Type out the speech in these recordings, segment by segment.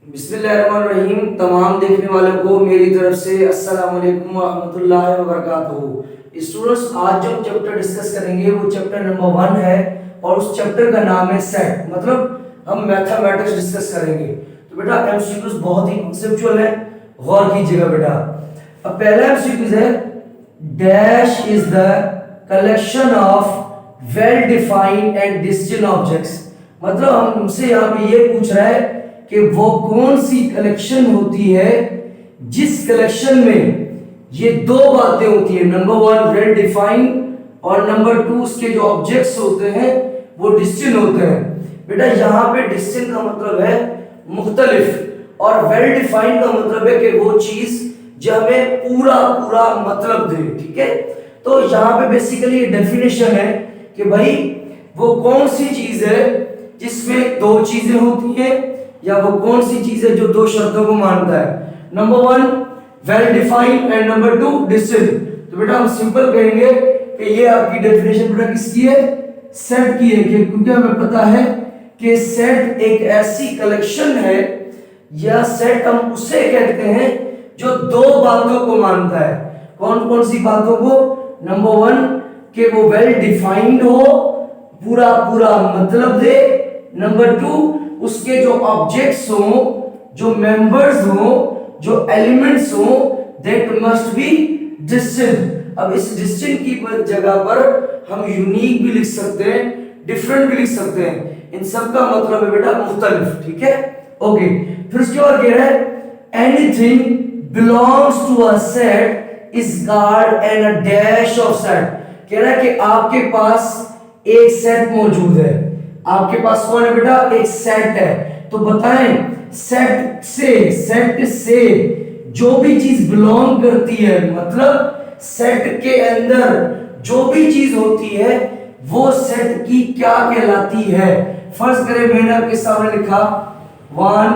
बिस्मिल्लाहिर्रहमानिर्रहीम। तमाम देखने वालों को मेरी तरफ से अस्सलाम वालेकुम व रहमतुल्लाहि व बरकातहू। स्टूडेंट्स, आज जो चैप्टर डिस्कस करेंगे वो चैप्टर नंबर 1 है और उस चैप्टर का नाम है सेट, मतलब हम मैथमेटिक्स डिस्कस करेंगे। तो बेटा एमसीक्यूज बहुत ही कॉन्सेप्चुअल है, गौर कीजिएगा बेटा। अब पहला एमसीक्यूज है, dash is the collection of well defined and distinct objects. मतलब हमसे यहाँ पे ये पूछ रहा है कि वो कौन सी कलेक्शन होती है जिस कलेक्शन में ये दो बातें होती है, नंबर 1 वेल डिफाइंड और नंबर 2 उसके जो ऑब्जेक्ट्स होते हैं वो डिस्टिंक्ट होते हैं। बेटा यहाँ पे डिस्टिंक्ट का मतलब है मुख्तलिफ और वेल डिफाइंड का मतलब है कि वो चीज जो हमें पूरा पूरा मतलब दे। ठीक है, तो यहाँ पे बेसिकली डेफिनेशन है कि भाई वो कौन सी चीज है जिसमें दो चीजें होती हैं, या वो कौन सी चीज है जो दो शर्तों को मानता है, number 1 well defined and number 2 distinct. तो बेटा हम सिंपल कहेंगे कि ये आपकी डेफिनेशन बेटा किसकी है, सेट की है, क्योंकि हमें पता है कि सेट एक ऐसी कलेक्शन है या सेट हम उसे कहते हैं जो दो बातों को मानता है। कौन कौन सी बातों को, नंबर 1 कि वो वेल डिफाइंड हो, पूरा पूरा मतलब दे, नंबर 2 उसके जो ऑब्जेक्ट्स हो, जो मेंबर्स हो, जो एलिमेंट्स हो, दैट मस्ट बी डिस्टिंक्ट। अब इस डिस्टिंक्ट की जगह पर हम यूनिक भी लिख सकते हैं, डिफरेंट भी लिख सकते हैं। इन सब का मतलब है बेटा मुख्तलिफ। ठीक है, ओके। फिर उसके बाद कह रहा है anything belongs to a set is called an a dash of set. कह रहा है कि आपके पास एक सेट मौजूद है, आपके पास कौन है बेटा, एक सेट है। तो बताएं सेट से जो भी चीज बिलोंग करती है, मतलब सेट के अंदर जो भी चीज होती है वो सेट की क्या कहलाती है। फर्स्ट करें, मैंने आपके सामने लिखा 1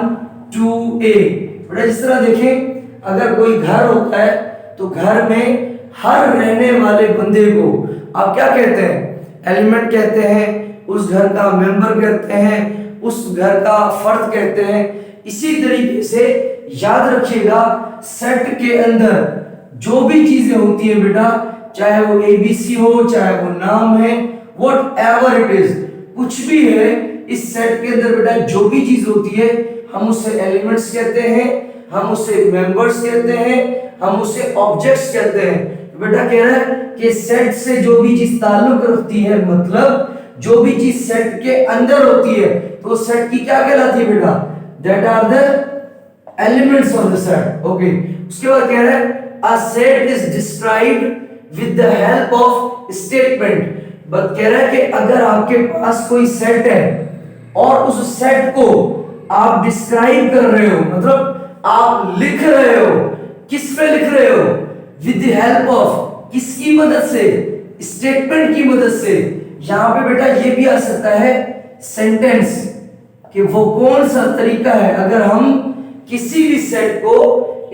2 a। बेटा जिस तरह देखें, अगर कोई घर होता है तो घर में हर रहने वाले बंदे को आप क्या कहते हैं, एलिमेंट कहते हैं, उस घर का मेंबर कहते हैं, उस घर का फर्द कहते हैं। इसी तरीके से याद रखिएगा, सेट के अंदर जो भी चीजें होती है बेटा, चाहे वो एबीसी हो, चाहे वो नाम है, वॉट एवर इट इज, कुछ भी है इस सेट के अंदर बेटा जो भी चीज होती है हम उसे एलिमेंट्स कहते हैं, हम उसे मेंबर्स कहते हैं, हम उसे ऑब्जेक्ट्स कहते हैं। तो बेटा कह रहा है कि सेट से जो भी चीज ताल्लुक रखती है, मतलब जो भी चीज सेट के अंदर होती है तो सेट की क्या कहलाती है बेटा, that are the elements of the set. Okay, उसके बाद कह रहा है a set is described with the help of statement. But कह रहा है कि अगर आपके पास कोई सेट है और उस सेट को आप डिस्क्राइब कर रहे हो, मतलब आप लिख रहे हो, किस पे लिख रहे हो, विद द हेल्प ऑफ, किसकी मदद से, स्टेटमेंट की मदद से। यहां पे बेटा ये भी आ सकता है सेंटेंस, कि वो कौन सा तरीका है अगर हम किसी भी सेट को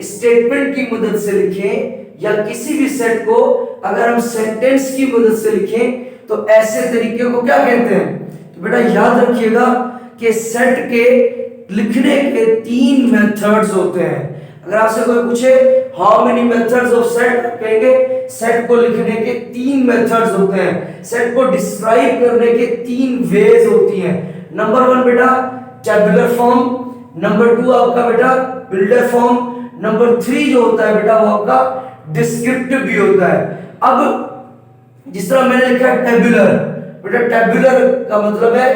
स्टेटमेंट की मदद से लिखें या किसी भी सेट को अगर हम सेंटेंस की मदद से लिखें तो ऐसे तरीके को क्या कहते हैं। तो बेटा याद रखिएगा कि सेट के लिखने के 3 मेथड्स होते हैं। अगर आपसे कोई पूछे how many methods of set, कहेंगे सेट को लिखने के 3 मेथड्स होते हैं, सेट को डिस्क्राइब करने के 3 वेज होती हैं। नंबर 1 बेटा टेबुलर फॉर्म, नंबर 2 आपका बेटा बिल्डर फॉर्म, नंबर 3 जो होता है बेटा वो आपका डिस्क्रिप्टिव भी होता है। अब जिस तरह मैंने लिखा है टेबुलर, बेटा टेबुलर का मतलब है,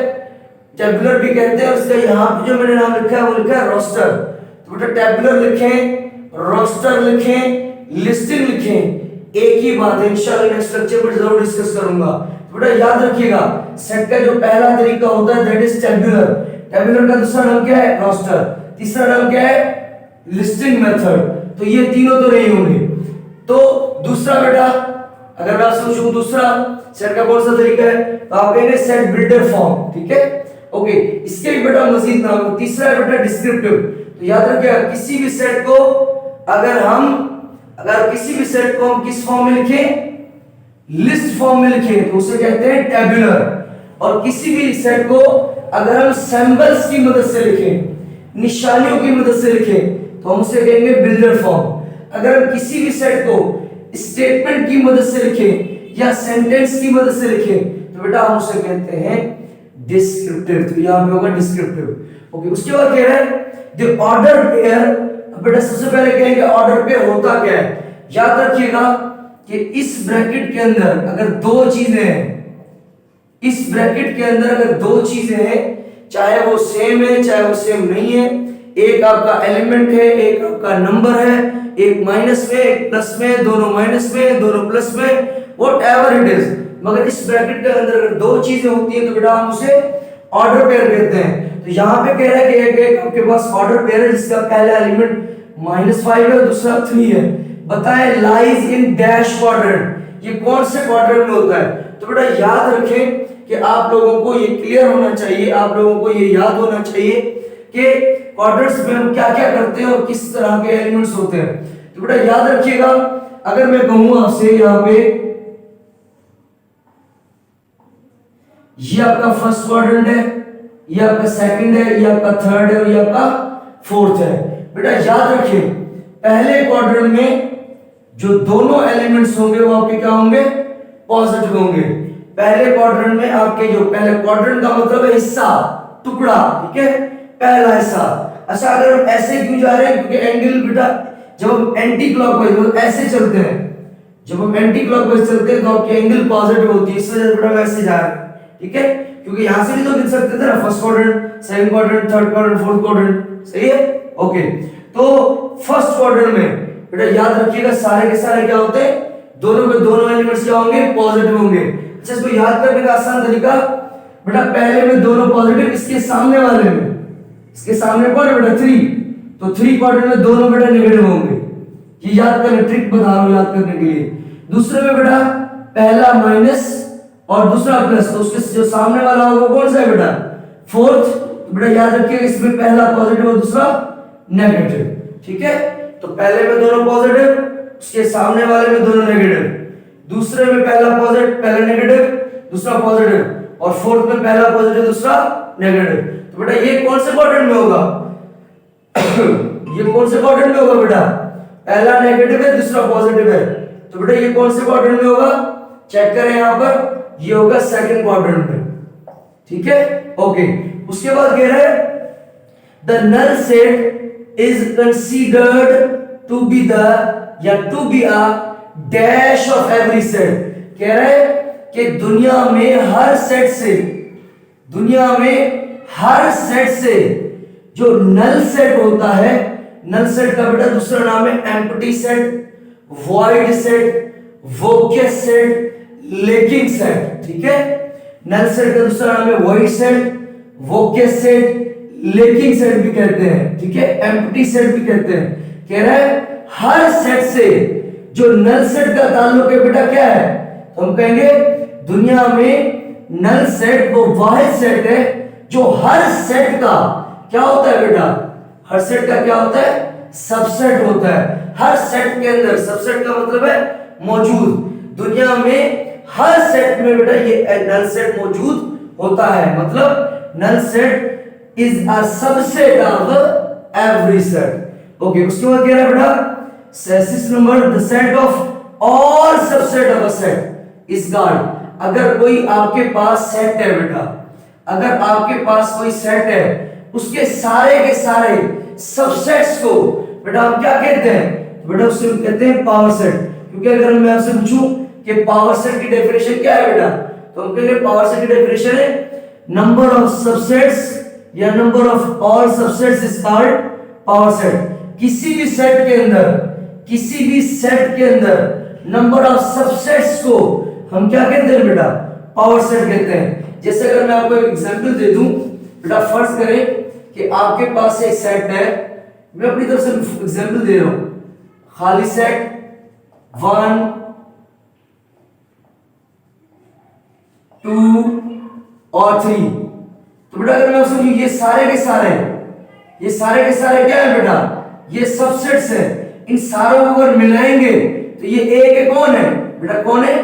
टेबुलर भी कहते हैं, उसका यहाँ पे जो मैंने नाम लिखा है वो लिखा है रोस्टर। तो बेटा टेबुलर लिखें, रोस्टर लिखें, लिस्टिंग लिखें, एक ही बात है, इंशाल्लाह नेक्स्ट लेक्चर में जरूर डिस्कस करूंगा। तो बेटा याद रखिएगा सेट का जो पहला तरीका होता है दैट इज टेबुलर, टेबुलर का दूसरा नाम क्या है, रोस्टर, तीसरा नाम क्या है, लिस्टिंग मेथड। तो ये तीनों तो नहीं होंगे। तो दूसरा बेटा अगर मैं आपसे पूछूं दूसरा सेट का कौन सा तरीका है, तो आप कहेंगे सेट बिल्डर फॉर्म। ठीक है, ओके। इसके भी बेटा मजीद नाम, तीसरा है बेटा डिस्क्रिप्टिव। तो याद रखिएगा किसी भी सेट को अगर किसी भी सेट को हम किस फॉर्म में लिखें, लिस्ट फॉर्म में लिखें तो उसे कहते हैं टेबुलर। और किसी भी सेट को अगर हम सिंबल्स की मदद से लिखें, निशानियों की मदद से लिखें तो हम उसे कहेंगे बिल्डर फॉर्म। अगर हम किसी भी सेट को स्टेटमेंट की मदद से लिखें या सेंटेंस की मदद से लिखें तो बेटा हम उसे कहते हैं डिस्क्रिप्टिव। तो यहां पे होगा डिस्क्रिप्टिव। ओके, उसके बाद कह रहा है द ऑर्डर पेयर। बेटा सबसे पहले कहेंगे ऑर्डर पेयर होता क्या है। याद रखिएगा कि इस ब्रैकेट के अंदर अगर दो चीजें हैं, इस ब्रैकेट के अंदर अगर दो चीजें हैं, चाहे वो सेम है चाहे वो सेम नहीं है, एक आपका एलिमेंट है एक आपका नंबर है, एक माइनस में एक प्लस में, दोनों माइनस में दोनों प्लस में, व्हाटएवर इट इज, मगर इस ब्रैकेट के अंदर अगर दो चीजें होती हैं तो बेटा हम उसे ऑर्डर पेयर कहते हैं। तो यहाँ पे कह रहा है कि एक आपके पास ऑर्डर पेयर है जिसका पहला एलिमेंट -5 है दूसरा 3 है। बताएं लाइज इन डैश क्वाड्रेंट, ये कौन से क्वाड्रेंट में होता है। तो बेटा याद रखें कि आप लोगों को ये क्लियर होना चाहिए, आप लोगों को ये याद होना चाहिए कि क्वाड्रेंट्स में हम क्या क्या करते हैं और किस तरह के एलिमेंट्स होते हैं। तो बेटा याद रखिएगा, अगर मैं कहूं आपसे यहाँ पे ये आपका फर्स्ट क्वाड्रेंट है, ये आपका सेकंड है, ये आपका थर्ड है और ये आपका फोर्थ है। बेटा याद रखिए पहले क्वाड्रेंट में जो दोनों एलिमेंट्स होंगे वो आपके क्या होंगे, पॉजिटिव होंगे। पहले क्वाड्रेंट में आपके जो पहले क्वाड्रेंट का मतलब है हिस्सा, टुकड़ा, ठीक है, पहला हिस्सा। अच्छा अगर हम ऐसे क्यों जा रहे हैं, क्योंकि एंगल बेटा जब हम एंटी क्लॉकवाइज मतलब ऐसे चलते हैं, जब हम एंटी क्लॉकवाइज चलते हैं तो आपकी एंगल पॉजिटिव होती है, इस वजह से बेटा हम ऐसे जा रहे हैं, ठीक है, क्योंकि यहां से भी तो गिन सकते थे ना, first quadrant, second quadrant, third quadrant, fourth quadrant, सही है। ओके, तो फर्स्ट क्वाड्रेंट में बेटा याद रखिएगा सारे के सारे क्या होते हैं, दोनों के दोनों एलिमेंट्स क्या होंगे, पॉजिटिव होंगे। अच्छा इसको याद करने का आसान तरीका, बेटा पहले में दोनों पॉजिटिव, इसके सामने वाले में, इसके सामने कौन है बेटा 3, तो 3 क्वाड्रेंट में दोनों बेटा नेगेटिव होंगे। ये याद करने ट्रिक बता रहा हूं याद करने के लिए। दूसरे में बेटा पहला माइनस और दूसरा प्लस, तो उसके जो सामने वाला होगा कौन सा है बेटा, फोर्थ। तो बेटा याद रखिएगा इसमें पहला पॉजिटिव और दूसरा नेगेटिव, ठीक है। तो पहले में दोनों पॉजिटिव, उसके सामने वाले में दोनों नेगेटिव, दूसरे में पहला पॉजिटिव पहला नेगेटिव दूसरा पॉजिटिव, और फोर्थ में पहला पॉजिटिव दूसरा नेगेटिव। तो बेटा ये कौन से क्वाड्रेंट में होगा ये कौन से क्वाड्रेंट में होगा बेटा, पहला नेगेटिव है दूसरा पॉजिटिव है, तो बेटा ये कौन से क्वाड्रेंट में होगा, चेक करें यहां पर, ये होगा सेकंड क्वाड्रेंट में, ठीक है। ओके, उसके बाद कह रहे हैं the null set is considered to be the या to be a dash of every set। कह रहे हैं कि दुनिया में हर सेट से, दुनिया में हर सेट से जो नल सेट होता है, नल सेट का बेटा दूसरा नाम है empty set, void set, vacuous set, lacking set, ठीक है। नल सेट का दूसरा नाम है void set, vacuous set, lacking set भी कहते हैं, ठीक है, एम्प्टी सेट भी कहते हैं। कह रहा है हर सेट से जो नल सेट का ताल्लुक है बेटा क्या है, तो हम कहेंगे दुनिया में नल सेट वो वाहिद सेट है जो हर सेट का क्या होता है बेटा, हर सेट का क्या होता है, सबसेट होता है। हर सेट के अंदर, सबसेट का मतलब है मौजूद, दुनिया में हर सेट में बेटा ये नल सेट मौजूद होता है, मतलब null set is a subset of every set। ओके, उसके बाद कह रहा है बेटा six number the set of all subset of a set is called। अगर कोई आपके पास सेट है बेटा, अगर आपके पास कोई सेट है उसके सारे के सारे सबसेट्स को बेटा हम क्या कहते हैं, बेटा उसे हम कहते हैं पावर सेट। क्योंकि अगर मैं आपसे पूछूं कि पावर सेट की डेफिनेशन क्या है बेटा, तो हम कहेंगे पावर सेट की डेफिनेशन है नंबर ऑफ सबसेट्स या number of all subsets is called power set. किसी भी सेट के अंदर, किसी भी सेट के अंदर नंबर ऑफ सबसेट्स को हम क्या कहते हैं बेटा, पावर सेट कहते हैं। जैसे अगर मैं आपको एक एग्जांपल दे दूं बेटा, फर्ज करें कि आपके पास एक सेट है, मैं अपनी तरफ से एग्जांपल दे रहा हूं, खाली सेट 1 2 और 3। तो बेटा अगर मैं उसमें ये सारे के सारे क्या है बेटा, ये सबसेट्स है, इन सारों को अगर मिलाएंगे तो ये एक कौन है बेटा, कौन है,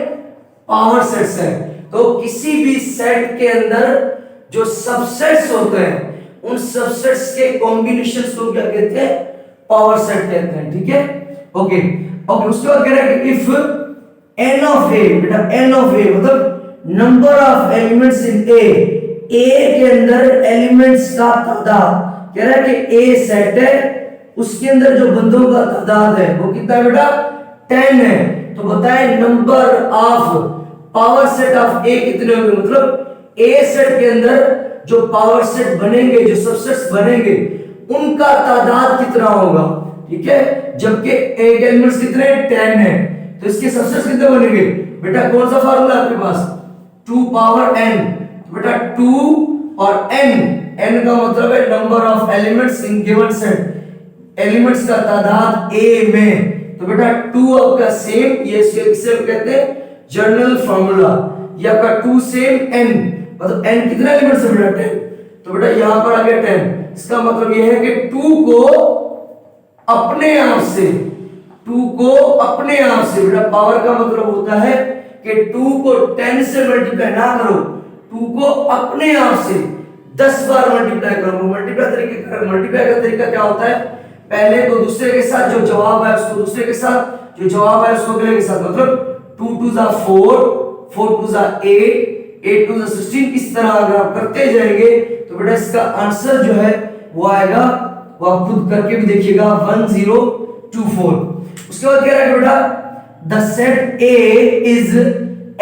पावर सेट्स है। तो किसी भी सेट के अंदर जो सबसेट्स होते हैं उन सबसेट्स के कॉम्बिनेशंस को क्या कहते हैं, पावर सेट कहते हैं, ठीक है। ओके ओके, उसके बाद कह रहा है कि इफ n ऑफ a, बेटा n ऑफ a मतलब number of elements in a के अंदर एलिमेंट्स का तादाद, कह रहा है कि a सेट है, उसके अंदर जो बंदों का तादाद है वो कितना है बेटा, 10 है। तो बताएं number of power set of a कितने होंगे, मतलब a सेट के अंदर जो पावर सेट बनेंगे, जो सबसेट्स बनेंगे, उनका तादाद कितना होगा, ठीक है। जबकि एक एलिमेंट्स कितने 10 है, तो इसके सबसेट्स कितने बनेंगे बेटा, कौन सा फार्मूला आपके पास, 2 पावर n। तो बेटा 2 और n का मतलब है number of elements in given set, elements का तादाद a में। तो बेटा 2 आपका सेम, ये सेम कहते हैं जनरल फार्मूला, ये आपका 2 सेम n, मतलब n कितने एलिमेंट्स है बेटा 10। तो बेटा यहां पर आ गया 10, इसका मतलब यह है कि 2 को अपने आप से, 2 को अपने आप से, बेटा पावर का मतलब होता है कि 2 को 10 से मल्टीप्लाई ना करो, 2 को अपने आप से 10 बार मल्टीप्लाई करो। मल्टीप्लाई का तरीका क्या होता है, पहले तो दूसरे के साथ जो जवाब है उसको दूसरे के साथ, जो जवाब है उसको अगले के साथ, मतलब 2 2 जा 4, 4 2 जा 8, 8 2 जा 16, इस तरह अगर आप करते जाएंगे तो बेटा इसका आंसर जो है वो आएगा, वो आप खुद करके भी देखिएगा, 1024। उसके बाद कह रहा है बेटा the set A is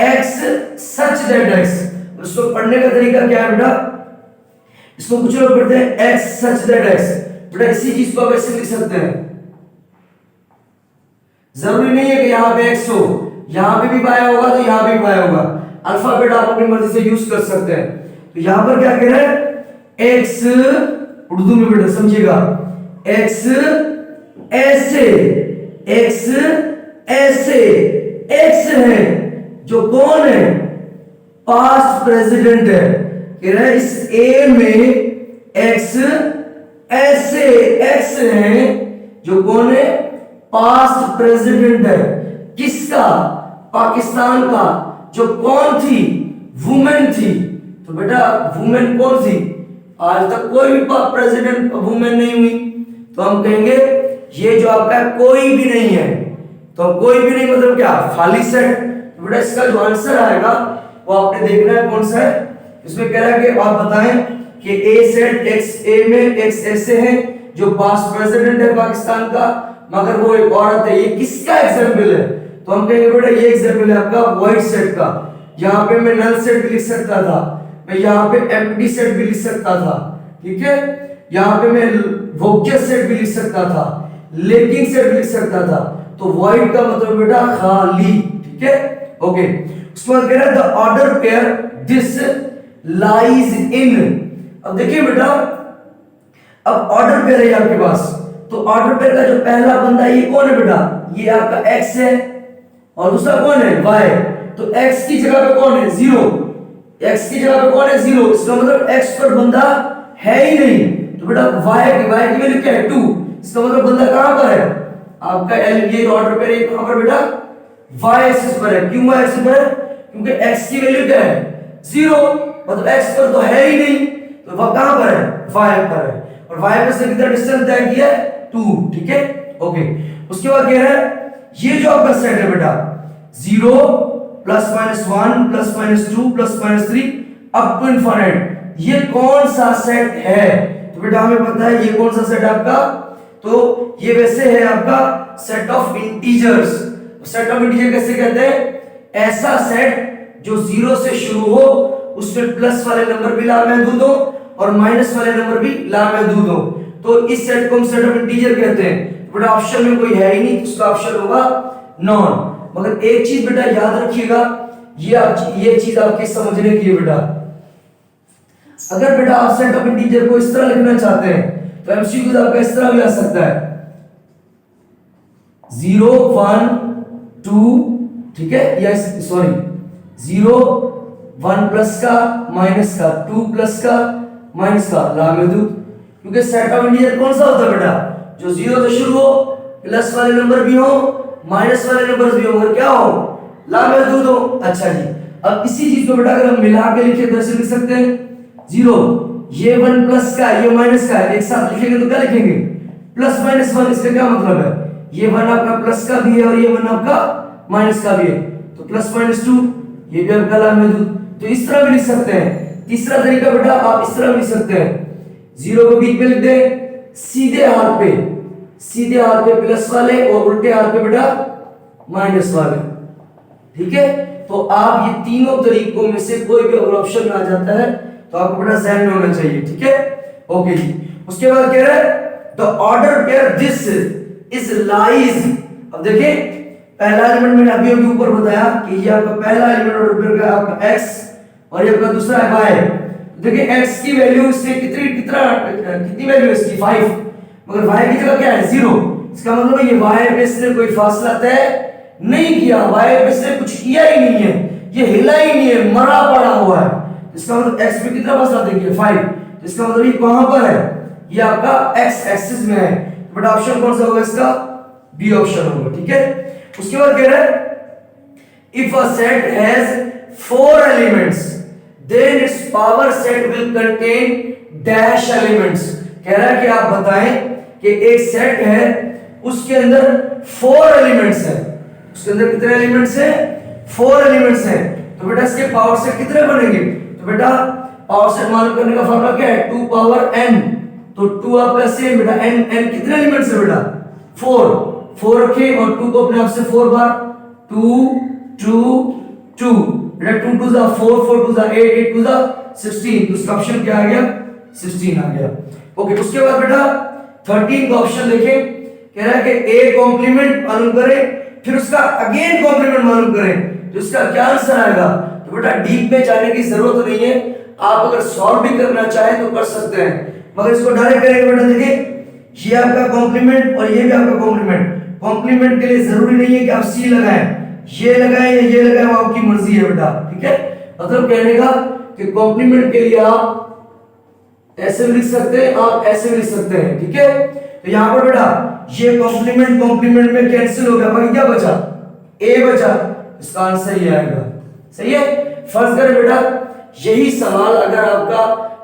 X such that X, उसको पढ़ने का तरीका क्या है बेटा, इसको कुछ लोग पढ़ते हैं X सच दैट X, बेटा इसी चीज को आप ऐसे लिख सकते हैं, जरूरी नहीं है कि यहां पे X हो, यहां पे भी Y होगा तो यहां पे भी Y होगा, अल्फाबेट आप अपनी मर्जी से यूज कर सकते हैं। तो यहां पर क्या कह रहा है, X उर्दू में बेटा समझिएगा, X ऐसे, X ऐसे, X है जो कौन है, पास्ट प्रेसिडेंट है, कह रहा है इस A में X ऐसे X है जो कौन है, पास्ट प्रेसिडेंट है, किसका, पाकिस्तान का, जो कौन थी, वुमेन थी। तो बेटा वुमेन कौन थी, आज तक कोई भी प्रेसिडेंट वुमेन नहीं हुई, तो हम कहेंगे ये जो आपका कोई भी नहीं है, तो कोई भी नहीं मतलब क्या, खाली सेट। तो बेटा इसका जो आंसर आएगा वो आपने देखना है कौन सा है, इसमें कह रहा है कि आप बताएं कि A सेट X A में X ऐसे है जो पास्ट प्रेसिडेंट है पाकिस्तान का, मगर वो एक औरत है, ये किसका एग्जाम्पल है, तो हम कहेंगे बेटा ये एग्जाम्पल है आपका वाइट सेट का। यहाँ पे मैं नल सेट भी लिख सकता था, मैं यहाँ पे एम्प्टी सेट भी लिख सकता था, ठीक है, यहाँ पे मैं वोकियस सेट भी लिख सकता था, लेकिन सेट भी लिख सकता था। तो वाइट का मतलब बेटा खाली, ठीक है। ओके, उसके बाद कह रहा है the order pair this lies in. अब देखिए बेटा, अब ऑर्डर पेयर है आपके पास, तो ऑर्डर पेयर का जो पहला बंदा ये कौन है बेटा, ये आपका x है, और दूसरा कौन है y। तो x की जगह पे कौन है 0, x की जगह पे कौन है 0, इसका मतलब x पर बंदा है ही नहीं। तो बेटा y की वैल्यू क्या है 2, इसका मतलब बंदा कहां पर है आपका, ये ऑर्डर पेयर ये कहां पर बेटा, y एक्सिस पर है। क्यों y एक्सिस पर है, क्योंकि x की वैल्यू क्या है 0, मतलब x पर तो है ही नहीं, तो वह कहां पर है, y पर है, और y पर से कितना डिस्टेंस तय किया है 2, ठीक है। ओके, उसके बाद कह रहा है ये जो आपका सेट है बेटा 0 plus minus 1 plus minus 2 plus minus 3 up to infinite, ये कौन सा सेट है, तो बेटा हमें पता है ये कौन सा सेट है आपका, तो ये वैसे है आपका set of integers. Set of integer कैसे कहते हैं, ऐसा सेट जो 0 से शुरू हो, उसमें प्लस वाले नंबर भी लामहदूद हो और माइनस वाले नंबर भी लामहदूद हो, तो इस सेट को हम सेट ऑफ इंटीजर कहते हैं। बेटा ऑप्शन में कोई है ही नहीं, तो उसका ऑप्शन होगा नॉन। मगर एक चीज बेटा याद रखिएगा, ये चीज आपके समझने की है बेटा, अगर बेटा आप सेट ऑफ इंटीजर को इस तरह लिखना चाहते हैं तो एमसीक्यू आपका इस तरह भी आ सकता है 0 1 2, ठीक है, या सॉरी 0 1 प्लस का माइनस का 2 प्लस का माइनस का लामहदूद, क्योंकि सेट ऑफ इंटीजर कौन सा होता है बेटा, जो 0 से शुरू हो, प्लस वाले नंबर भी हो, माइनस वाले नंबर भी हो, मगर क्या हो, लामहदूद हो। अच्छा जी, अब इसी चीज को बेटा अगर हम मिला के लिखे तो ऐसे लिख सकते हैं 0, ये 1 प्लस का ये माइनस का एक साथ लिखेंगे तो क्या लिखेंगे, प्लस माइनस 1। इसका क्या मतलब है, ये 1 आपका प्लस का भी है और ये 1 आपका माइनस का भी है, तो प्लस माइनस 2, ये भी आपका लामहदूद। तो इस तरह भी लिख सकते हैं। तीसरा तरीका बेटा आप इस तरह भी लिख सकते हैं, 0 को बीच में लिख दे, सीधे हाथ पे प्लस वाले और उल्टे हाथ पे बेटा माइनस वाले, ठीक है। तो आप ये तीनों तरीकों में से कोई भी अगर ऑप्शन आ जाता है तो आपको बेटा ध्यान में होना चाहिए, ठीक है। ओके जी, उसके बाद कह रहा है the order where this is lies. अब देखिए पहला एलिमेंट मैंने अभी अभी ऊपर बताया कि ये आपका पहला एलिमेंट ऑर्डर वेयर का आपका x और ये आपका दूसरा है y। देखिए x की वैल्यू इससे कितनी वैल्यू है इसकी 5, मगर y की जगह क्या है 0। इसका मतलब है ये y पे इसने कोई फासला तय नहीं किया, y पे इसने कुछ किया ही नहीं है, ये हिला ही नहीं है, मरा पड़ा हुआ है। इसका मतलब x पे कितना फासला देखिए 5, तो इसका मतलब ये कहां पर है, ये आपका x एक्सिस में है। बट ऑप्शन कौन सा होगा इसका, बी ऑप्शन होगा, ठीक है। उसके बाद कह रहा है if a set has 4 elements then its power set will contain dash elements. कह रहा है कि आप बताएं कि एक सेट है उसके अंदर 4 एलिमेंट्स है, उसके अंदर कितने एलिमेंट्स हैं, 4 एलिमेंट्स हैं। तो बेटा इसके पावर सेट कितने बनेंगे, तो बेटा पावर सेट मालूम करने का फार्मूला क्या है, 2 पावर n। तो 2 आपका सेम बेटा n कितने एलिमेंट्स है बेटा 4 रखे और 2 को अपने आप से 4 बार 2 2 2 बेटा 2 2 जा 4 4 2 जा 8 8 2 जा 16। तो इसका ऑप्शन क्या आ गया, 16 आ गया। ओके, उसके बाद बेटा 13 का ऑप्शन देखें, कह रहा है कि a कॉम्प्लीमेंट मालूम करें फिर उसका अगेन कॉम्प्लीमेंट मालूम करें, तो इसका क्या आंसर आएगा। तो बेटा डीप में जाने की जरूरत नहीं है, आप अगर सॉल्व भी करना चाहे तो कर सकते हैं, मगर इसको डायरेक्ट करेंगे बेटा। देखिए ये आपका कॉम्प्लीमेंट और ये भी आपका कॉम्प्लीमेंट। कॉम्प्लीमेंट के लिए जरूरी नहीं है कि आप सी लगाएं, ये लगाएं या ये लगाएं, वो आपकी मर्जी है बेटा, ठीक है। मतलब कहने का कि कॉम्प्लीमेंट के लिए आप ऐसे भी लिख सकते हैं, आप ऐसे भी लिख सकते हैं, ठीक है। तो यहां पर बेटा ये कॉम्प्लीमेंट में कैंसिल हो गया, बाकी क्या बचा, ए बचा, इसका आंसर ये आएगा, सही है। फर्ज करें बेटा यही सवाल अगर आपका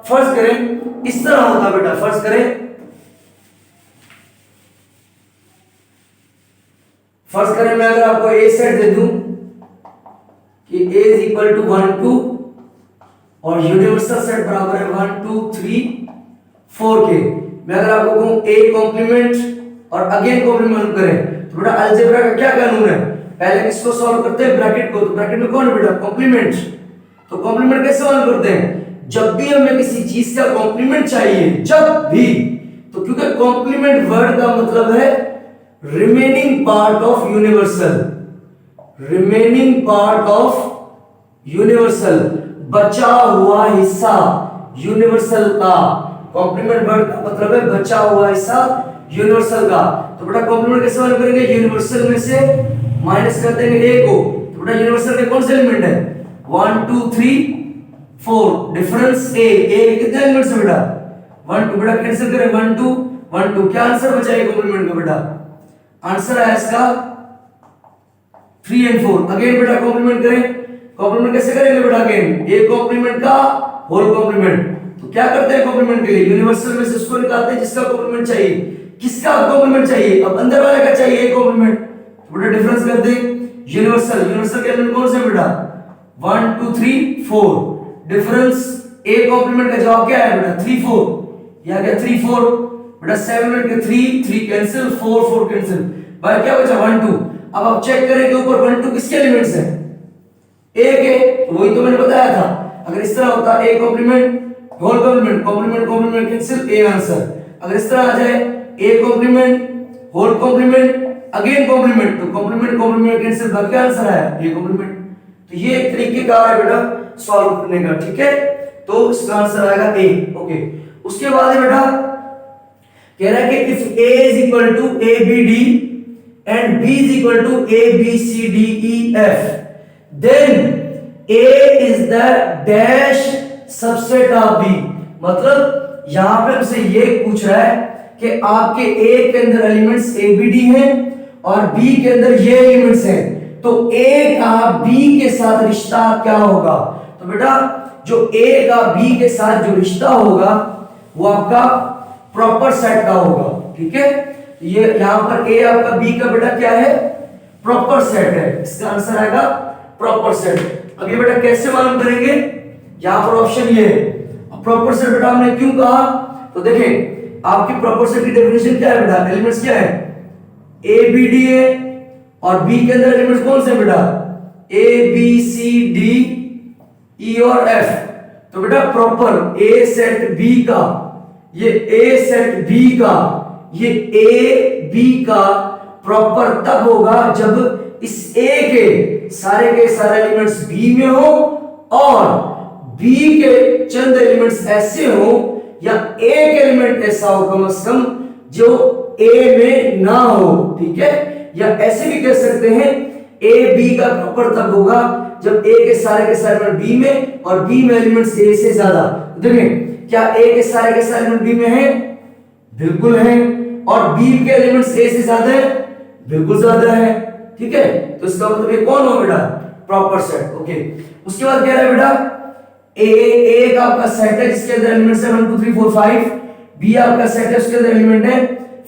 फर्ज करें इस तरह होता बेटा, फर्ज करें मैं अगर आपको ए सेट दे दूं कि a इज इक्वल टू 1 2 और यूनिवर्सल सेट बराबर है 1 2 3 4 के, मैं अगर आपको कहूं a कॉम्प्लीमेंट और अगेन कॉम्प्लीमेंट करें, तो बेटा अलजेब्रा का क्या कानून है, पहले किसको सॉल्व करते हैं, ब्रैकेट को। तो ब्रैकेट में कौन है बेटा, कॉम्प्लीमेंट। तो कॉम्प्लीमेंट कैसे सॉल्व करते हैं, जब भी हमें किसी चीज का कॉम्प्लीमेंट चाहिए, जब भी, तो क्योंकि कॉम्प्लीमेंट वर्ड का मतलब है remaining part of universal, remaining part of universal, बचा हुआ हिस्सा यूनिवर्सल का। कॉम्प्लीमेंट वर्ड का मतलब है बचा हुआ हिस्सा यूनिवर्सल का। तो बेटा कॉम्प्लीमेंट कैसे सॉल्व करेंगे, यूनिवर्सल में से माइनस कर देंगे a को, तो बेटा यूनिवर्सल के कौन से एलिमेंट है 1 2 3 4, डिफरेंस a के कितने एलिमेंट्स है बेटा 1 2, बेटा कैंसिल करें 1 2 1 2, क्या आंसर बचा है कॉम्प्लीमेंट का बेटा, आंसर है इसका 3 और 4। अगेन बेटा कॉम्प्लीमेंट करें, कॉम्प्लीमेंट कैसे करेंगे बेटा, अगेन a कॉम्प्लीमेंट का होल कॉम्प्लीमेंट। तो क्या करते हैं कॉम्प्लीमेंट के लिए, यूनिवर्सल में से उसको निकालते हैं जिसका कॉम्प्लीमेंट चाहिए, किसका कॉम्प्लीमेंट चाहिए, अब अंदर वाले का चाहिए a कॉम्प्लीमेंट, तो बेटा डिफरेंस कर दे यूनिवर्सल के एलिमेंट कौन से बेटा 1 2 3 4, डिफरेंस a कॉम्प्लीमेंट का जवाब क्या है बेटा 3 4, यहां क्या 3 4 बेटा 7 में के 3 कैंसिल 4 4 कैंसिल, भाई क्या बचा 1 2। अब आप चेक करेंगे ऊपर 1 2 किसके एलिमेंट्स हैं, a के, तो वही तो मैंने बताया था, अगर इस तरह होता a complement whole complement cancel a answer, अगर इस तरह आ जाए a complement whole complement again complement, तो कॉम्प्लीमेंट कैंसिल, बाकी आंसर आया a कॉम्प्लीमेंट। तो ये एक तरीके का है बेटा सॉल्व करने का, ठीक है। तो इसका आंसर आएगा a। ओके, उसके बाद है बेटा कह रहा है कि if a is equal to abd and b is equal to abcdef then a is the dash subset of b। मतलब यहां पे हमसे ये पूछ रहा है कि आपके a के अंदर एलिमेंट्स abd हैं और b के अंदर ये एलिमेंट्स हैं, तो a का b के साथ रिश्ता क्या होगा। तो बेटा जो ए का बी के साथ जो रिश्ता होगा वो आपका प्रॉपर सेट का होगा। ठीक है, ये यहां पर ए आपका बी का बेटा क्या है, प्रॉपर सेट है, इसका आंसर आएगा प्रॉपर सेट। अब ये बेटा कैसे मालूम करेंगे, यहां पर ऑप्शन ये है। प्रॉपर सेट बेटा हमने क्यों कहा, तो देखें आपकी प्रॉपर सेट की डेफिनेशन क्या है बेटा, एलिमेंट्स क्या है, ए बी डी है और बी के अंदर एलिमेंट्स कौन से बेटा, A B C D E और एफ। तो बेटा प्रॉपर ए सेट बी का, ये ए सेट बी का, ये ए बी का प्रॉपर तब होगा जब इस ए के सारे एलिमेंट्स बी में हो और बी के चंद एलिमेंट्स ऐसे हो या एक एलिमेंट ऐसा हो कम से कम जो ए में ना हो। ठीक है, या ऐसे भी कह सकते हैं ए बी का प्रॉपर तब होगा जब ए के सारे एलिमेंट बी में और बी में एलिमेंट्स ए से ज्यादा। देखें क्या ए के सारे एलिमेंट बी में है, बिल्कुल है, और बी के एलिमेंट्स ए से ज्यादा है, बिल्कुल ज्यादा है। ठीक है, तो इसका मतलब ये कौन हो बेटा, प्रॉपर सेट। ओके, उसके बाद कह रहा है बेटा ए का आपका सेट है जिसके अंदर एलिमेंट्स है 1 2 3 4 5, बी आपका सेट है उसके अंदर एलिमेंट है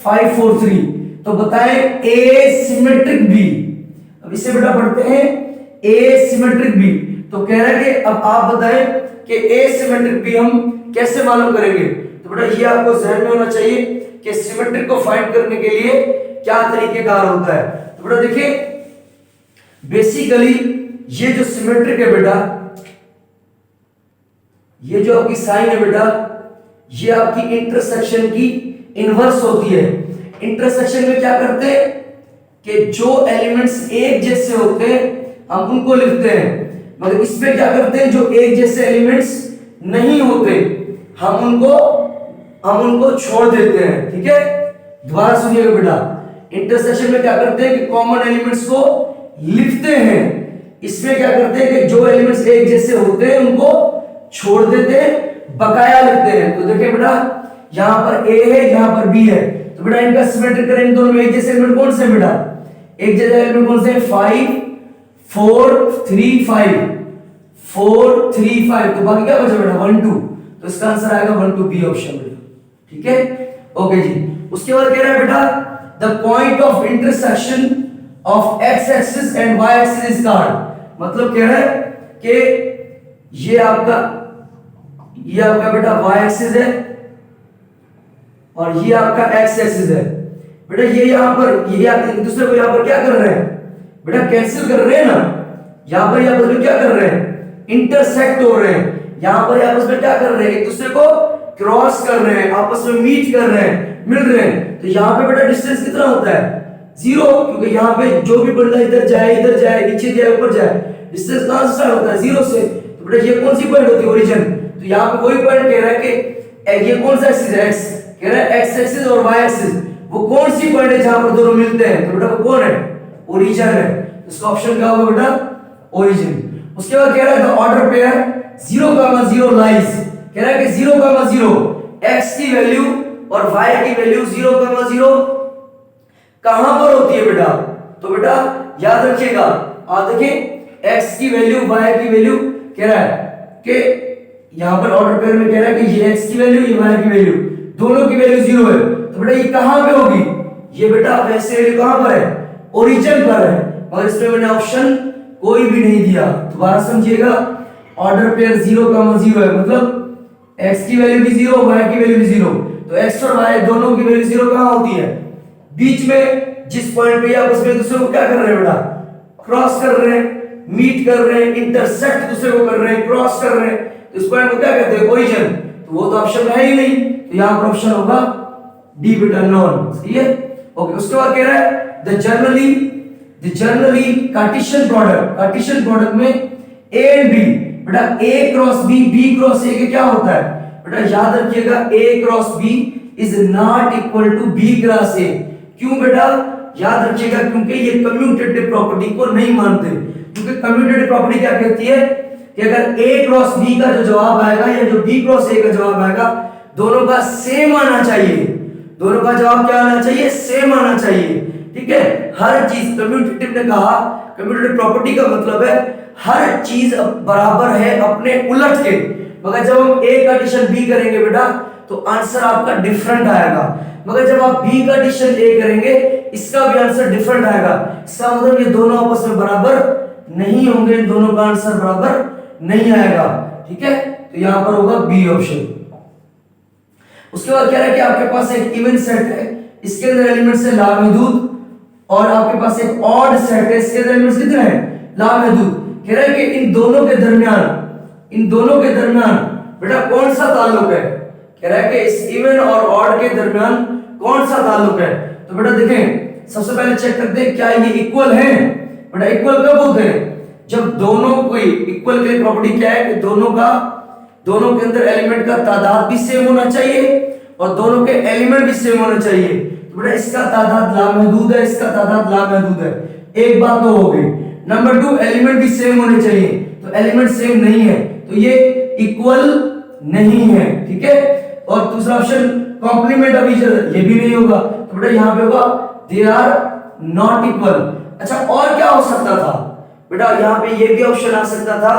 5 4 3। तो बताएं ए सिमेट्रिक बी, अब इसे बेटा पढ़ते हैं ए सिमेट्रिक बी। तो कह रहा है कि अब आप बताएं कि ए सिमेट्रिक बी हम कैसे मालूम करेंगे। तो बेटा ये आपको ध्यान में होना चाहिए कि सिमेट्रिक को फाइंड करने के लिए क्या तरीकेकार होता है। तो बेटा देखिए बेसिकली ये जो सिमेट्रिक है बेटा, ये जो आपकी साइन है बेटा, ये आपकी इंटरसेक्शन की इनवर्स होती है। इंटरसेक्शन में क्या करते हैं कि जो एलिमेंट्स एक जैसे होते हैं हम उनको लिखते हैं, मगर इसमें क्या करते हैं जो एक जैसे एलिमेंट्स नहीं होते हम उनको छोड़ देते हैं। ठीक है, दोबारा सुनिएगा बेटा, इंटरसेक्शन में क्या करते हैं कि कॉमन एलिमेंट्स को लिखते हैं, इसमें क्या करते हैं कि जो एलिमेंट्स एक जैसे होते हैं उनको छोड़ देते हैं, बकाया लिखते हैं। तो देखिए बेटा यहां पर ए है यहां पर बी है, तो बेटा इनका सिमेट्रिक करें, इन दोनों में एक जैसे एलिमेंट कौन से बेटा, एक जैसे एलिमेंट कौन से, 5 4 3 5 4 3 5। तो बाकी क्या बचा बेटा 1 2, तो इसका आंसर आएगा 1 2 बी ऑप्शन बेटा। ठीक है, ओके जी। उसके बाद कह रहा है बेटा the point of intersection of X axis and Y axis is called, मतलब कह रहा है कि ये आपका बेटा y एक्सिस है और ये आपका x एक्सिस है। बेटा ये यहां पर ये आप एक दूसरे को यहां पर क्या कर रहे हैं बेटा, कैंसिल कर रहे हैं ना, यहां पर आपस में क्या कर रहे हैं, इंटरसेक्ट हो रहे हैं, यहां पर आपस में क्या कर रहे हैं, एक दूसरे को क्रॉस कर रहे हैं, आपस में मीट कर रहे हैं, मिल रहे हैं। तो यहां पे बेटा डिस्टेंस कितना होता है, 0, क्योंकि यहां पे जो भी बंदा इधर जाए नीचे जाए ऊपर जाए, डिस्टेंस कहां से स्टार्ट होता है, 0 से। तो बेटा ये कौन सी पॉइंट होती है, ओरिजिन। तो यहां पे कोई पॉइंट कह रहा है कि ये कौन सा एक्सिस है, x कह रहा है x एक्सिस और y एक्सिस, वो कौन सी पॉइंट है जहां पर दोनों मिलते हैं, तो बेटा वो कौन है, ओरिजिन है। इसका ऑप्शन क्या होगा बेटा, ओरिजिन। उसके बाद कह रहा है द ऑर्डर पेयर 0,0 लाइज, कह रहा है कि 0,0 x की वैल्यू और y की वैल्यू 0,0 कहां पर होती है बेटा, तो बेटा याद रखिएगा, आप देखिए x की वैल्यू y की वैल्यू कह रहा है कि यहां पर ऑर्डर पेयर में कह रहा है कि ये x की वैल्यू ये y की वैल्यू दोनों की वैल्यू 0 है। तो बेटा ये कहां पे होगी, ये बेटा वैसे वैल्यू कहां पर है, ओरिजिन पर है, मगर इसमें मैंने ऑप्शन कोई भी नहीं दिया। दोबारा समझिएगा, ऑर्डर पेयर 0,0 है, मतलब x की वैल्यू भी 0 y की वैल्यू भी 0, तो x और y दोनों की वैल्यू 0 कहां होती है, बीच में, जिस पॉइंट पे आपस में दूसरे को क्या कर रहे हैं बेटा, क्रॉस कर रहे हैं, मीट कर रहे हैं, इंटरसेक्ट दूसरे को कर रहे हैं, क्रॉस कर रहे हैं, तो इस पॉइंट को क्या कहते हैं, ओरिजिन। तो वो तो ऑप्शन है ही नहीं, तो यहां पर ऑप्शन होगा डी बेटा, नॉन। सही है, ओके। उसके बाद कह रहा है द जनरली कार्टेशियन प्रोडक्ट में a एंड b, बेटा a cross b cross a के क्या होता है बेटा, याद रखिएगा a cross b is not equal to b cross a। क्यों बेटा, याद रखिएगा, क्योंकि ये कम्यूटेटिव प्रॉपर्टी को नहीं मानते, क्योंकि कम्यूटेटिव प्रॉपर्टी क्या कहती है कि अगर a क्रॉस b का जो जवाब आएगा या जो b क्रॉस a का जवाब आएगा, दोनों का सेम आना चाहिए, दोनों का जवाब क्या आना चाहिए, सेम आना चाहिए। ठीक है, हर चीज कम्यूटेटिव ने कहा कम्यूटेटिव प्रॉपर्टी का मतलब है हर चीज बराबर है अपने उलट के। मगर जब हम ए का एडिशन बी करेंगे बेटा तो आंसर आपका डिफरेंट आएगा। मगर जब आप बी का एडिशन ए करेंगे इसका भी आंसर डिफरेंट आएगा। इसका मतलब ये दोनों आपस में बराबर नहीं होंगे, इन दोनों का आंसर बराबर नहीं आएगा। ठीक है, तो यहां पर होगा बी ऑप्शन। उसके बाद कह रहा है कि आपके पास एक इवन सेट है, इसके अंदर एलिमेंट्स है लामहदूद, और आपके पास एक ऑड सेट है, इसके अंदर एलिमेंट्स कितने हैं लामहदूद। कह रहा है कि इन दोनों के दरमियान बेटा कौन सा ताल्लुक है। कह रहा है कि इस इवन और ऑड के दरमियान कौन सा ताल्लुक है। तो बेटा देखें, सबसे पहले चेक करते हैं क्या ये इक्वल है। बेटा इक्वल कब होते हैं, जब दोनों कोई इक्वल की प्रॉपर्टी क्या है कि दोनों के अंदर एलिमेंट का तादाद भी सेम होना चाहिए और दोनों के एलिमेंट भी सेम होने चाहिए। तो बेटा इसका तादाद लामहदूद है, इसका तादाद लामहदूद है, एक बात तो हो गई। नंबर 2 एलिमेंट भी सेम होने चाहिए, तो एलिमेंट सेम नहीं है तो ये इक्वल नहीं है। ठीक है, और दूसरा option complement of each other, ये भी नहीं होगा। तो बेटा यहां पे होगा दे आर नॉट इक्वल। अच्छा, और क्या हो सकता था बेटा, यहां पे ये भी ऑप्शन आ सकता था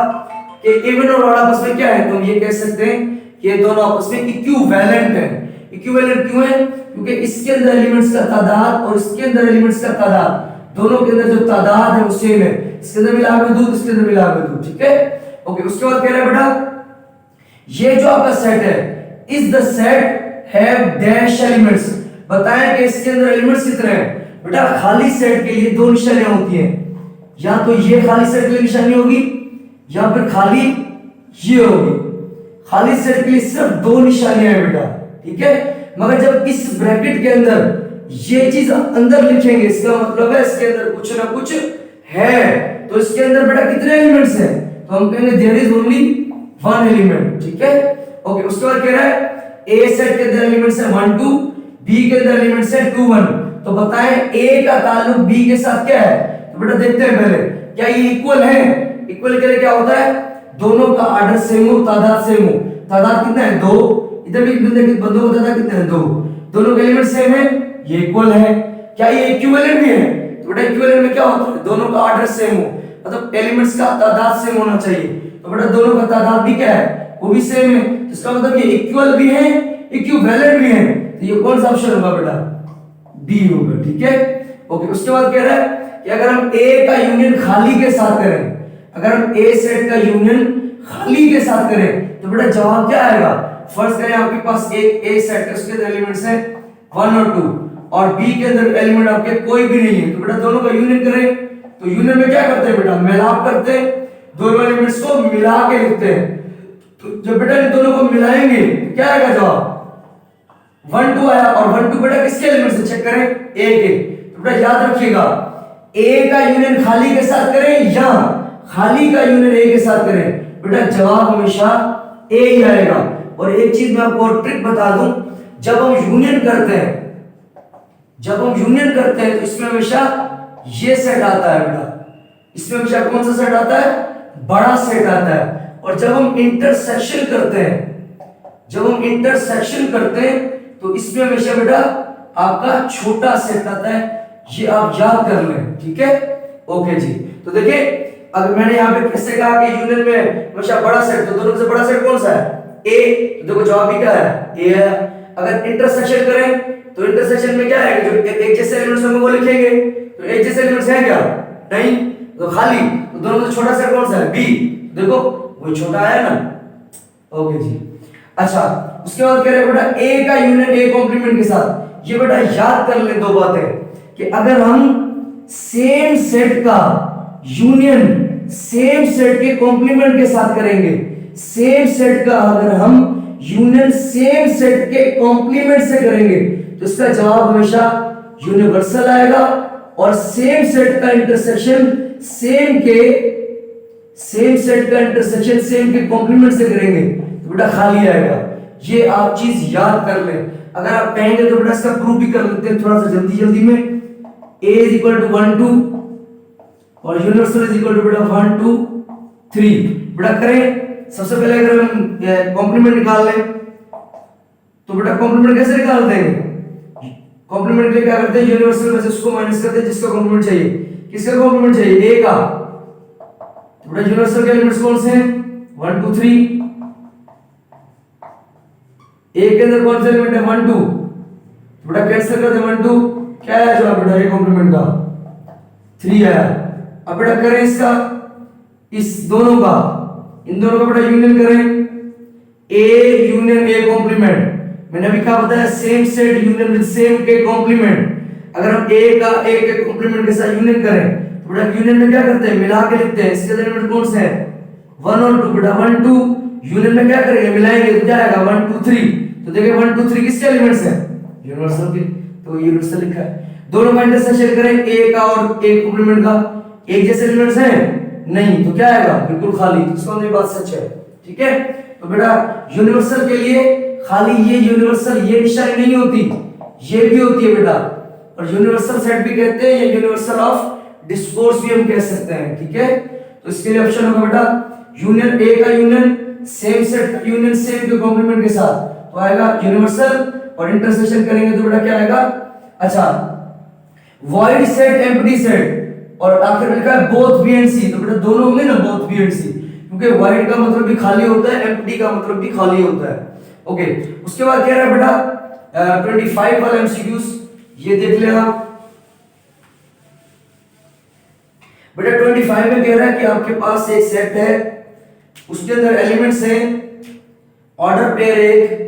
कि इवन और ऑड आपस में क्या है, तो हम ये कह सकते हैं कि ये दोनों आपस में इक्विवेलेंट हैं। इक्विवेलेंट क्यों है, क्योंकि इसके अंदर एलिमेंट्स का तादाद और इसके अंदर एलिमेंट्स का तादाद, दोनों के अंदर जो तादाद है वो सेम है। इसके अंदर मिला हुआ दूध, इसके अंदर मिला हुआ दूध। ठीक है, ओके। उसके बाद कह रहा है बेटा ये जो आपका सेट है is the set have dash elements. बताएं कि इसके अंदर एलिमेंट्स कितने हैं। बेटा खाली सेट के लिए दो निशानियां होती हैं, या तो ये खाली सेट के लिए निशानी होगी या फिर खाली ये होगी। खाली सेट के लिए सिर्फ दो निशानियां हैं बेटा। ठीक है, मगर जब इस ब्रैकेट के अंदर ये चीज अंदर लिखेंगे इसका मतलब है इसके अंदर कुछ ना कुछ है। तो इसके अंदर बेटा कितने एलिमेंट्स हैं, तो हम कहेंगे there is only one element. ठीक है, ओके। उसके बाद कह रहा है ए सेट के अंदर एलिमेंट्स है 1 2, बी के अंदर एलिमेंट्स है 2 1। तो बताएं ए का ताल्लुक बी के साथ क्या है। तो बेटा देखते हैं पहले क्या ये इक्वल है। इक्वल के लिए क्या होता है, दोनों का ऑर्डर सेम हो, तादाद सेम हो। तादाद कितना है 2, इधर भी बंदों का तादाद कितना है 2, दोनों के एलिमेंट सेम है, ये इक्वल है। क्या ये इक्विवेलेंट भी है, तो बेटा इक्विवेलेंट में क्या होता है, दोनों का ऑर्डर सेम हो, मतलब एलिमेंट्स का तादाद सेम होना चाहिए। तो बेटा दोनों का तादाद भी क्या है, वो भी सेम है। इसका मतलब ये इक्वल भी है, इक्विवेलेंट भी है। तो ये कौन सा ऑप्शन होगा बेटा, बी होगा। ठीक है, ओके। उसके बाद कह रहा है कि अगर हम ए का यूनियन खाली के साथ करें, अगर हम ए सेट का यूनियन खाली के साथ करें तो बेटा जवाब क्या आएगा। फर्स्ट करें आपके पास एक ए सेट है, उसके अंदर एलिमेंट्स हैं 1 और 2, और बी के अंदर एलिमेंट आपके कोई भी नहीं है। तो बेटा दोनों का यूनियन करें, तो यूनियन में क्या करते हैं बेटा, मिलाप करते हैं, दोनों एलिमेंट्स को मिला के लिखते हैं। तो जब बेटा इन दोनों को मिलाएंगे क्या आएगा जवाब, 1 2 आया। और 1 2 बेटा किसके एलिमेंट से चेक करें, ए के। तो बेटा याद रखिएगा ए का यूनियन खाली के साथ करें या खाली का यूनियन ए के साथ करें, बेटा जवाब हमेशा ए ही आएगा। और एक चीज मैं आपको ट्रिक बता दूं, जब हम यूनियन करते हैं तो इसमें हमेशा ये सेट आता है बेटा, इसमें हमेशा कौन सा सेट आता है, बड़ा सेट आता है। और जब हम इंटरसेक्शन करते हैं तो इसमें हमेशा बेटा आपका छोटा सेट आता है, ये आप याद कर लें। ठीक है, ओके जी। तो देखिए अगर मैंने यहाँ पे कैसे कहा कि यूनियन में हमेशा बड़ा सेट, तो दोनों से बड़ा सेट कौन सा है, ए। तो देखो जवाब भी क्या है, ए है। अगर इंटरसेक्शन करें तो इंटरसेक्शन में क्या है, जो एक जैसे एलिमेंट्स होंगे वो लिखेंगे, तो एक जैसे एलिमेंट्स हैं क्या, नहीं, तो खाली। तो दोनों से छोटा सेट कौन सा है, बी। देखो वो छोटा आया ना, ओके जी। अच्छा, उसके बाद कह रहे हैं बेटा ए का यूनियन ए कॉम्प्लीमेंट के साथ। ये बेटा याद कर ले दो बातें कि अगर हम सेम सेट का यूनियन सेम सेट के कॉम्प्लीमेंट के साथ करेंगे, सेम सेट का अगर हम यूनियन सेम सेट के कॉम्प्लीमेंट से करेंगे तो इसका जवाब हमेशा यूनिवर्सल आएगा। और सेम सेट का इंटरसेक्शन सेम के कॉम्प्लीमेंट से करेंगे तो बेटा खाली आएगा। ये आप चीज याद कर लें। अगर आप कहेंगे तो बेटा इसका प्रूफ भी कर लेते हैं थोड़ा सा जल्दी में। a is equal to 1 2 और यूनिवर्सल इज इक्वल टू बेटा 1 2 3। बेटा करें, सबसे पहले अगर हम कॉम्प्लीमेंट निकाल लें तो बेटा कॉम्प्लीमेंट कैसे निकालते हैं, कॉम्प्लीमेंट के लिए क्या करते हैं, यूनिवर्सल में से उसको माइनस करते हैं जिसका कॉम्प्लीमेंट चाहिए। किसका कॉम्प्लीमेंट चाहिए? ए का। तो बेटा यूनिवर्सल के एलिमेंट्स कौन से हैं? 1 2 3। ए के अंदर कौन से एलिमेंट है? 1 2। तो बेटा कैंसिल कर दे 1 2, क्या आया जवाब बेटा ए कॉम्प्लीमेंट का? 3 आया। अब बेटा करें इसका, इस दोनों का, इन दोनों का बेटा यूनियन करें, ए यूनियन ए कॉम्प्लीमेंट। मैंने अभी क्या बताया? Same set union with same के कॉम्प्लीमेंट। अगर हम ए का ए के कॉम्प्लीमेंट के साथ यूनियन करें तो बेटा यूनियन में क्या करते हैं? मिला के लिखते हैं। इसके एलिमेंट कौन से हैं? 1 और 2। बेटा 1 2 यूनियन में क्या करेंगे? मिलाएंगे तो क्या आएगा? 1 2 3। तो देखिए 1 2 3 किसके एलिमेंट्स हैं? यूनिवर्सल के। तो यूनिवर्सल लिखा है। दोनों का इंटरसेक्शन करें, ए का और ए कॉम्प्लीमेंट का एक जैसे एलिमेंट्स हैं? नहीं। तो क्या आएगा? बिल्कुल खाली। तो इसका मतलब बात सच है। ठीक है। तो बेटा यूनिवर्सल के लिए खाली ये यूनिवर्सल ये निशानी नहीं होती, ये भी होती है बेटा। और यूनिवर्सल सेट भी कहते हैं या यूनिवर्सल ऑफ डिस्कोर्स भी हम कह सकते हैं। ठीक है। तो इसके लिए ऑप्शन होगा बेटा यूनियन, ए का union same set union same के कॉम्प्लीमेंट के साथ तो आएगा यूनिवर्सल। और इंटरसेक्शन करेंगे तो बेटा क्या आएगा? अच्छा, वॉइड सेट, एम्प्टी सेट, और आखिर में लिखा है बोथ बी एंड सी। तो बेटा दोनों होंगे ना, बोथ बी एंड सी, क्योंकि वाइड का मतलब भी खाली होता है, एम्प्टी का मतलब भी खाली होता है। ओके। उसके बाद कह रहा है बेटा 25 वाला एमसीक्यूज ये देख लेना बेटा। 25 में कह रहा है कि आपके पास एक सेट है, उसके अंदर एलिमेंट्स हैं ऑर्डर पेयर एक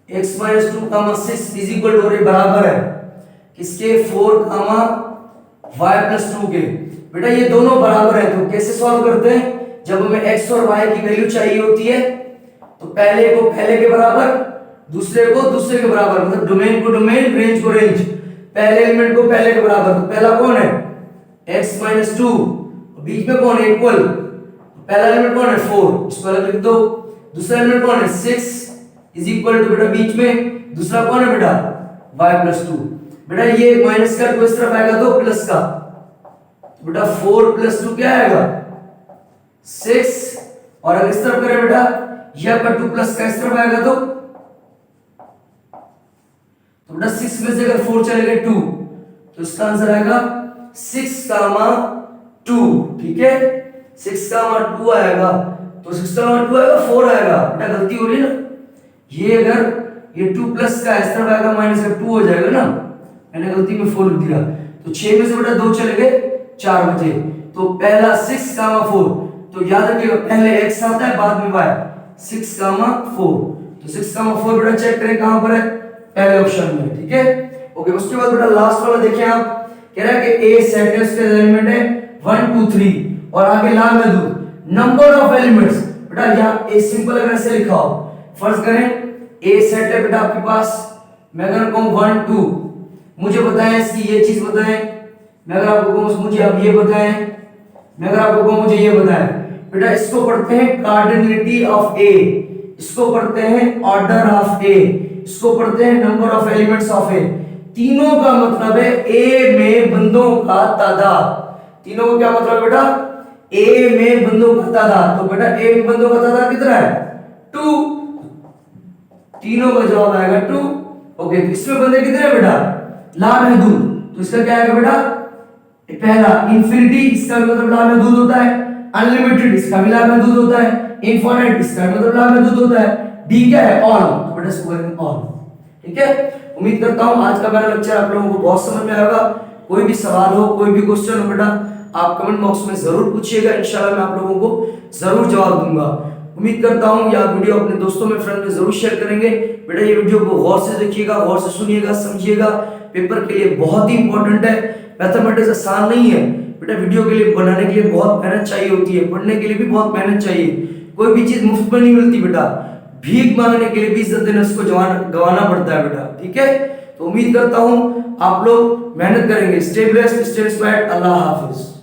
x - 2, 6 इज इक्वल टू बराबर है किसके? 4, y + 2 के। बेटा ये दोनों बराबर है तो कैसे सॉल्व करते हैं? जब हमें x और y की वैल्यू चाहिए होती है तो पहले को पहले के बराबर, दूसरे को दूसरे के बराबर, मतलब डोमेन को डोमेन, रेंज को रेंज। पहले एलिमेंट को पहले के बराबर। तो पहला कौन है? x - 2, बीच में कौन है? इक्वल। पहला एलिमेंट कौन है? 4, इसको अलग लिख दो। दूसरा एलिमेंट कौन है? 6 इज इक्वल टू बेटा बीच में दूसरा कौन है बेटा? y + 2। बेटा ये माइनस का तो इस तरफ आएगा तो प्लस का, तो बेटा 4 + 2 क्या आएगा? 6। और अगर इस तरफ करें बेटा ये आपका 2 प्लस का इस तरफ आएगा तो बेटा 6 में से अगर 4 चले गए 2 तो इसका आंसर आएगा 6, 2। ठीक है। 6, 2 आएगा तो 6, 2 आएगा, 4 आएगा। बेटा गलती हो रही है ना, ये अगर ये 2 प्लस का इस तरफ आएगा माइनस का 2 हो जाएगा ना, मैंने गलती में 4 लिख दिया। तो 6 में से बेटा 2 चले गए, 4 बचे। तो पहला 6, 4। तो याद रखिएगा पहले x आता है बाद में y। 6, 4। तो 6, 4 बेटा चेक करें कहां पर है? पहले ऑप्शन में। ठीक है। ओके। उसके बाद बेटा लास्ट वाला देखिए आप, कह रहा है कि ए सेट है, उसके एलिमेंट है 1 2 3 और आगे लाल में दो नंबर ऑफ एलिमेंट्स। बेटा यहां ए सिंपल अगर ऐसे लिखा हो, फर्ज करें ए सेट है बेटा आपके पास, मैं अगर कहूं 1 2, मुझे बताएं इसकी ये चीज बताएं। मैं अगर आपको कहूं मुझे अब ये बताएं, मैं अगर आपको कहूं मुझे ये बताएं। बेटा इसको पढ़ते हैं कार्डिनलिटी ऑफ ए, इसको पढ़ते हैं ऑर्डर ऑफ ए, इसको पढ़ते हैं नंबर ऑफ एलिमेंट्स ऑफ ए। तीनों का मतलब है ए में बंदों का तादाद। तीनों का क्या मतलब है बेटा? ए में बंदों का तादाद। तो बेटा ए में बंदों का तादाद कितना है? 2। तीनों का जवाब आएगा 2। ओके। तो इसमें बंदे कितने हैं बेटा? लामहदूद। तो इसका क्या आएगा बेटा? पहला इंफिनिटी, इसका मतलब लामहदूद होता है। अनलिमिटेड, इसका भी लामहदूद होता है। इनफिनिट, इसका मतलब लामहदूद होता है। डी क्या है? ऑल। तो बेटा इसको करेंगे ऑल। ठीक है। उम्मीद करता हूं आज का मेरा लेक्चर आप लोगों को बहुत समझ में आएगा। कोई भी सवाल हो, कोई भी क्वेश्चन हो बेटा आप कमेंट बॉक्स में जरूर पूछिएगा, इंशाल्लाह मैं आप लोगों को जरूर जवाब दूंगा। उम्मीद करता हूं यह वीडियो अपने दोस्तों में, फ्रेंड में जरूर शेयर करेंगे। बेटा ये वीडियो को गौर से देखिएगा, गौर से सुनिएगा, समझिएगा। पेपर के लिए बहुत ही इंपॉर्टेंट है। मैथमेटिक्स आसान नहीं है बेटा, वीडियो के लिए बनाने के लिए बहुत मेहनत चाहिए होती है, पढ़ने के लिए भी बहुत मेहनत चाहिए। कोई भी चीज मुफ्त में नहीं मिलती बेटा, भीख मांगने के लिए भी इज्जत देने उसको गंवाना पड़ता है बेटा। ठीक है। तो उम्मीद करता हूं आप लोग मेहनत करेंगे। Stay blessed, stay inspired. अल्लाह हाफिज।